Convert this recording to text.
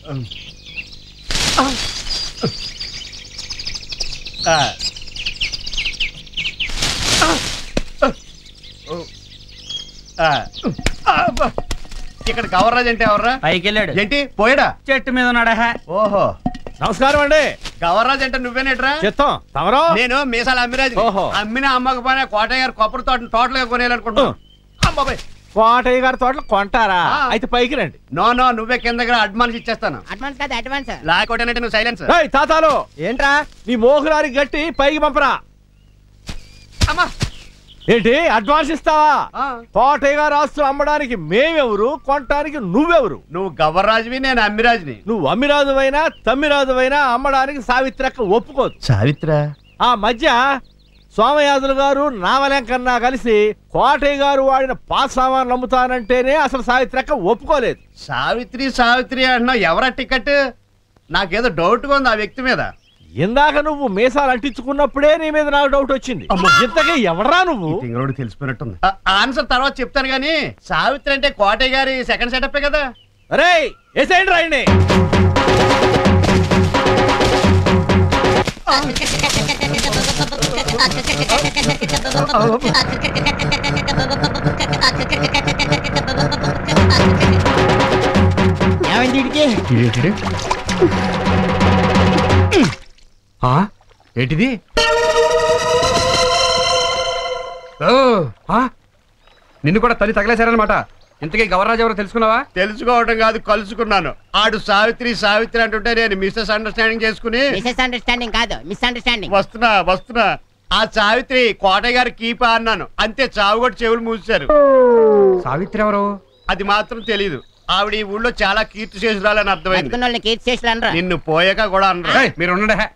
ఇక్కడ గవర్రాజ్ అంటే ఎవర్రా? పైకి వెళ్ళాడు. ఏంటి పోయాడా? చెట్టు మీద ఉన్నాడా? ఓహో నమస్కారం అండి. గవర్రాజ్ అంటే నువ్వేనేట్రా? చిత్తం తమరో? నేను మీసాల అమ్మిరాజు. అమ్మిన అమ్మకపోయినా కోటయ్య గారు కొబ్బరి తోట టోటల్ గా కొనేయాలనుకుంటున్నాను. కోటయ్య గారి తోటలు కొంటారా? అయితే పైకి రండి. నో నో, నువ్వే కింద అడ్వాన్స్ ఇచ్చేస్తాను. అడ్వాన్స్ కాదు అడ్వాన్స్. లేకపోతే నువ్వు సైలెన్స్. తాతాలు ఏంట్రా నీ మోహులారి గట్టి పైకి పంపరా. అమ్మా ఏంటి అడ్వాన్స్ ఇస్తావా? కోటయ్య గారు ఆస్తులు అమ్మడానికి మేమెవరు, కొనడానికి నువ్వెవరు? నువ్వు గవర్రాజువి, నేను అమ్మిరాజుని. నువ్వు అమ్మిరాజువైనా తమ్మిరాజువైనా అమ్మడానికి సావిత్రక్క ఒప్పుకోదు. సావిత్ర ఆ మధ్య సోమయాజులు గారు నామలంకన్నా కలిసి కోటయ్య గారు వాడిన పాస్ సామాన్లు అమ్ముతానంటేనే అసలు సావిత్రక్క ఒప్పుకోలేదు. సావిత్రి సావిత్రి అంటున్నావు, ఎవరా టికెట్? నాకేదో డౌట్ గా ఉంది ఆ వ్యక్తి మీద. ఇందాక నువ్వు మీసాలు అంటించుకున్నప్పుడే నీ మీద నాకు డౌట్ వచ్చింది. ఇంతకీ ఎవడరా నువ్వు? తెలిసిపోయినట్టుంది. ఆన్సర్ తర్వాత చెప్తాను గానీ, సావిత్రి అంటే కోటయ్య గారి సెకండ్ సెటప్ కదా. అరే ఏసేయండి రాయండి. ఏంటిది? నిన్ను కూడా తల్లి తగలేశారనమాట. ఇంతకీ గవర్రాజు ఎవరో తెలుసుకున్నావా? తెలుసుకోవడం కాదు, కలుసుకున్నాను. ఆడు సావిత్రి సావిత్రి అంటుంటే నేను మిస్సెస్ అండర్స్టాండింగ్ చేసుకుని. మిస్సెస్ అండర్స్టాండింగ్ కాదు, మిస్ అండర్స్టాండింగ్. వస్తున్నా. ఆ సావిత్రి కోటయ్య గారి కీపా అన్నాను, అంతే. చావు కూడా చెవులు మూసారు. సావిత్రి ఎవరు? అది మాత్రం తెలీదు. ఆవిడ ఈ ఊళ్ళో చాలా కీర్తి చేసురాలని అర్థమైంది. కీర్తి చేసి నిన్ను పోయాక కూడా అనరా. మీరు ఉండండి.